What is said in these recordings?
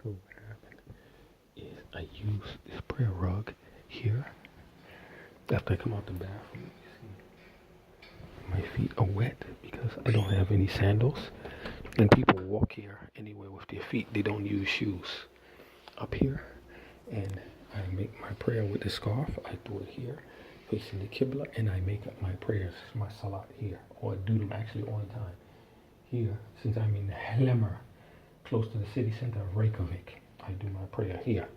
So what happened is I use this prayer rug here after I come out the bathroom. You see, my feet are wet because I don't have any sandals. And people walk here anywhere with their feet. They don't use shoes up here. And I make my prayer with the scarf. I do it here, facing the Qibla, and I make up my prayers, my salat here, or do them actually all the time. Here, since I'm in Helmer, close to the city center of Reykjavik, I do my prayer here.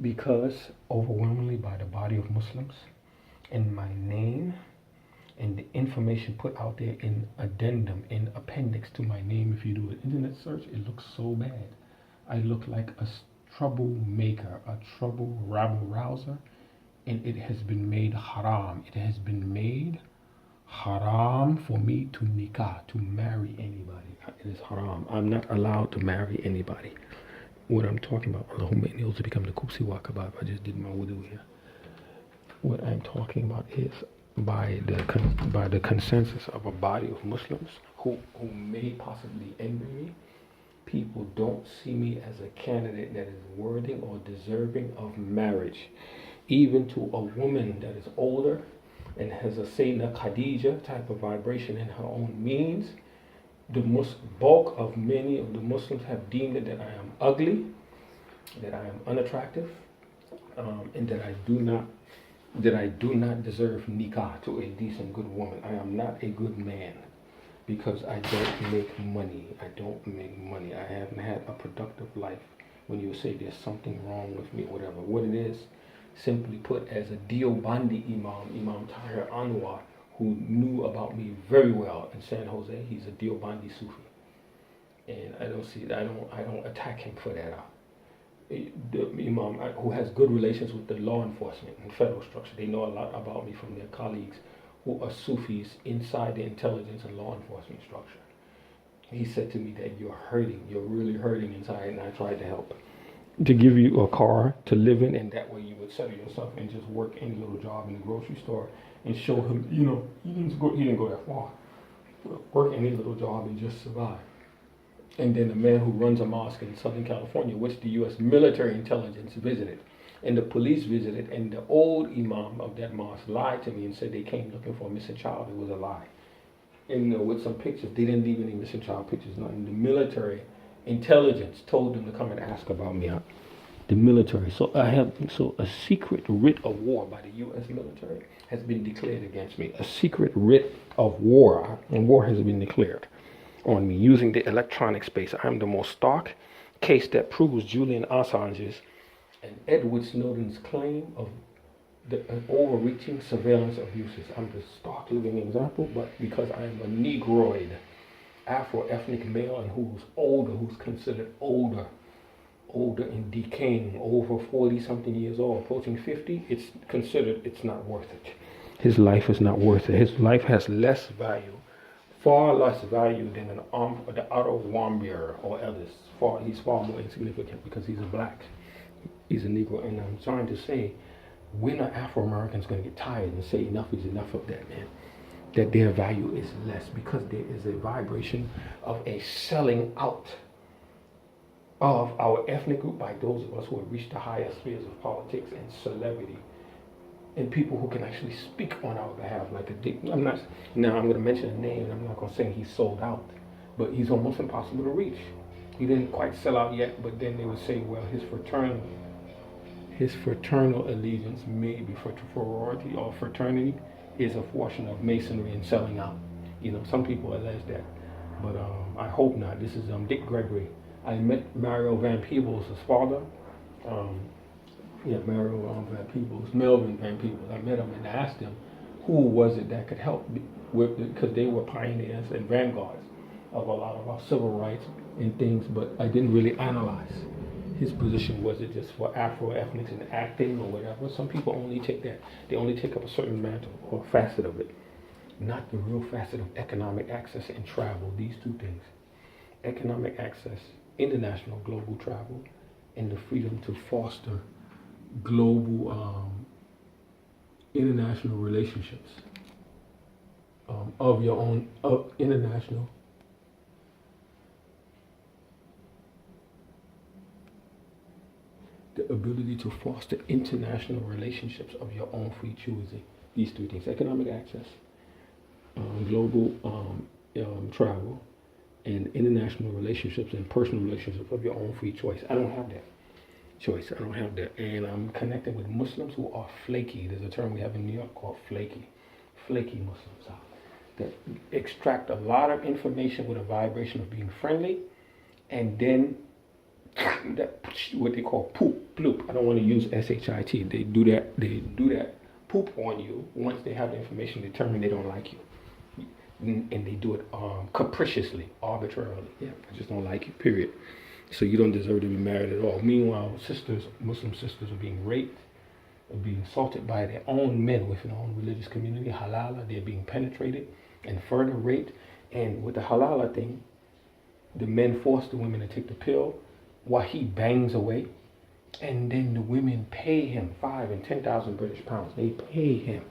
Because overwhelmingly by the body of Muslims, and my name and the information put out there in addendum, in appendix to my name, if you do an internet search, it looks so bad. I look like a troublemaker, a trouble rabble rouser, and it has been made haram. It has been made haram for me to nikah, to marry anybody. It is haram. I'm not allowed to marry anybody. What I'm talking about, Allahumma inni to become the Kupsi Wakabab. I just did my wudu here. What I'm talking about is by the consensus of a body of Muslims who may possibly envy me, people don't see me as a candidate that is worthy or deserving of marriage. Even to a woman that is older and has a Sayyidina Khadija type of vibration in her own means, the bulk of many of the Muslims have deemed it that I am ugly, that I am unattractive, and that I do not deserve nikah to a decent good woman. I am not a good man because I don't make money. I haven't had a productive life. When you say there's something wrong with me, whatever, what it is, simply put, as a Deobandi Imam Tahir Anwar, who knew about me very well in San Jose. He's a Deobandi Sufi, and I don't attack him for that. The Imam who has good relations with the law enforcement and federal structure. They know a lot about me from their colleagues who are Sufis inside the intelligence and law enforcement structure. He said to me that you're really hurting inside, and I tried to help. To give you a car to live in, and that way you would settle yourself and just work any little job in the grocery store and show him, he didn't go that far. Work any little job and just survive. And then a man who runs a mosque in Southern California, which the U.S. military intelligence visited, and the police visited, and the old imam of that mosque lied to me and said they came looking for a missing child. It was a lie. And with some pictures, they didn't leave any missing child pictures. Nothing. The military intelligence told them to come and ask about me. The military. So a secret writ of war by the U.S. military has been declared against me. A secret writ of war, and war has been declared on me using the electronic space. I'm the most stark case that proves Julian Assange's and Edward Snowden's claim of the overreaching surveillance abuses. I'm the stark living example, but because I am a Negroid, Afro-ethnic male, and who's considered older and decaying, over 40-something years old, approaching 50, it's considered it's not worth it. His life is not worth it. His life has less value, far less value than the Otto Warmbier or others. He's far more insignificant because he's a black. He's a Negro. And I'm trying to say, when are Afro-Americans going to get tired and say enough is enough of that, man? That their value is less because there is a vibration of a selling out of our ethnic group by those of us who have reached the higher spheres of politics and celebrity, and people who can actually speak on our behalf. I'm going to mention a name, and I'm not going to say he's sold out, but he's almost impossible to reach. He didn't quite sell out yet, but then they would say, well, his fraternal allegiance, maybe for sorority or fraternity, is a portion of masonry and selling out. Some people allege that, but I hope not. This is Dick Gregory. I met Mario Van Peebles' father. Mario Van Peebles, Melvin Van Peebles. I met him and asked him who was it that could help because they were pioneers and vanguards of a lot of our civil rights and things, but I didn't really analyze his position. Was it just for Afro-ethnics and acting or whatever? Some people only take that. They only take up a certain mantle or facet of it, not the real facet of economic access and travel. These two things: economic access, international global travel, and the freedom to foster global international relationships of your own international the ability to foster international relationships of your own free choosing. These three things: economic access, global travel, and international relationships and personal relationships of your own free choice. I don't have that choice. I don't have that. And I'm connected with Muslims who are flaky. There's a term we have in New York called flaky. Flaky Muslims that extract a lot of information with a vibration of being friendly, and then that what they call poop, bloop. I don't want to use shit. They do that. They do that poop on you once they have the information determined they don't like you, and they do it capriciously, arbitrarily. Yeah, I just don't like you. Period. So you don't deserve to be married at all. Meanwhile, Muslim sisters are being raped, are being assaulted by their own men within their own religious community. Halala, they're being penetrated and further raped. And with the halala thing, the men force the women to take the pill while he bangs away, and then the women pay him 5 and 10,000 British pounds. They pay him,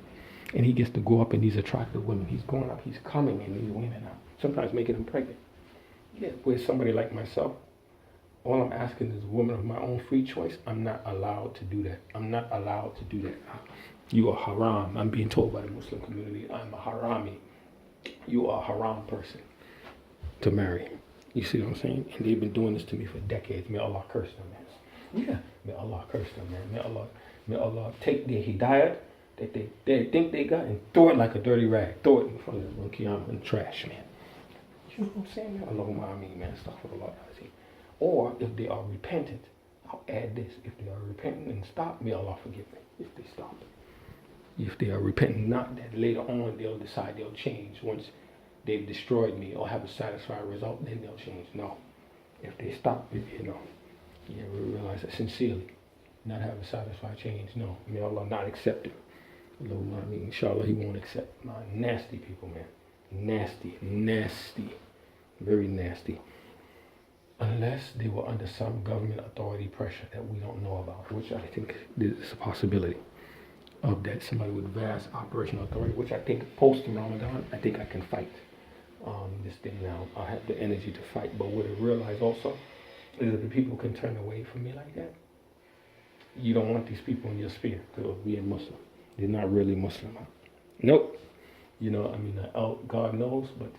and he gets to go up in these attractive women. He's going up, he's coming in these women now, sometimes making them pregnant. Yeah, with somebody like myself, all I'm asking is a woman of my own free choice. I'm not allowed to do that. I'm not allowed to do that. You are haram. I'm being told by the Muslim community, I'm a harami. You are a haram person to marry. You see what I'm saying? And they've been doing this to me for decades. May Allah curse them, man. Yeah, may Allah curse them, man. May Allah take their hidayat that they think they got and throw it like a dirty rag. Throw it in front of them, Qiyamah, in the trash, man. You know what I'm saying, man? Allahumma ameen, man. Astaghfirullah. Or if they are repentant, I'll add this. If they are repentant and stop, may Allah forgive me if they stop. If they are repentant not, that later on they'll decide they'll change. Once they've destroyed me or have a satisfied result, then they'll change. No. If they stop, we realize that sincerely, not have a satisfied change. No. May Allah not accept it. Allahumma ameen. Inshallah, He won't accept my nasty people, man. Nasty. Very nasty. Unless they were under some government authority pressure that we don't know about, which I think there's a possibility of that. Somebody with vast operational authority, which I think post Ramadan, I think I can fight this thing now. I have the energy to fight. But what I realize also is that the people can turn away from me like that. You don't want these people in your sphere to be a Muslim. They're not really Muslim. Nope. God knows, but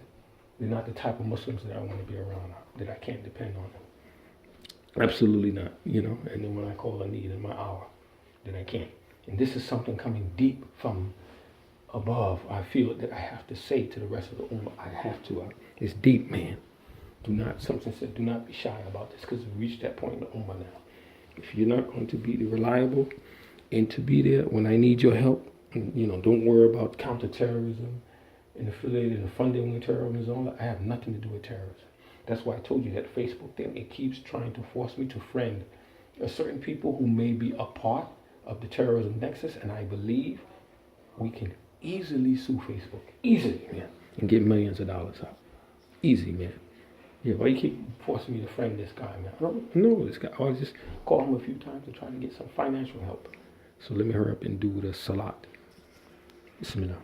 they're not the type of Muslims that I want to be around, that I can't depend on them. Absolutely not, And then when I call a need in my hour, then I can't. And this is something coming deep from above. I feel that I have to say to the rest of the Ummah, I have to. It's deep, man. Do not be shy about this, because we've reached that point in the Ummah now. If you're not going to be reliable and to be there when I need your help, don't worry about counterterrorism and affiliated and funding with terrorism. I have nothing to do with terrorism. That's why I told you that Facebook thing, it keeps trying to force me to friend certain people who may be a part of the terrorism nexus, and I believe we can easily sue Facebook. Easily, man. And get millions of dollars out. Easy, man. Yeah, why you keep forcing me to friend this guy, man? I don't know this guy. I just call him a few times to try to get some financial help. So let me hurry up and do the salat. Bismillah.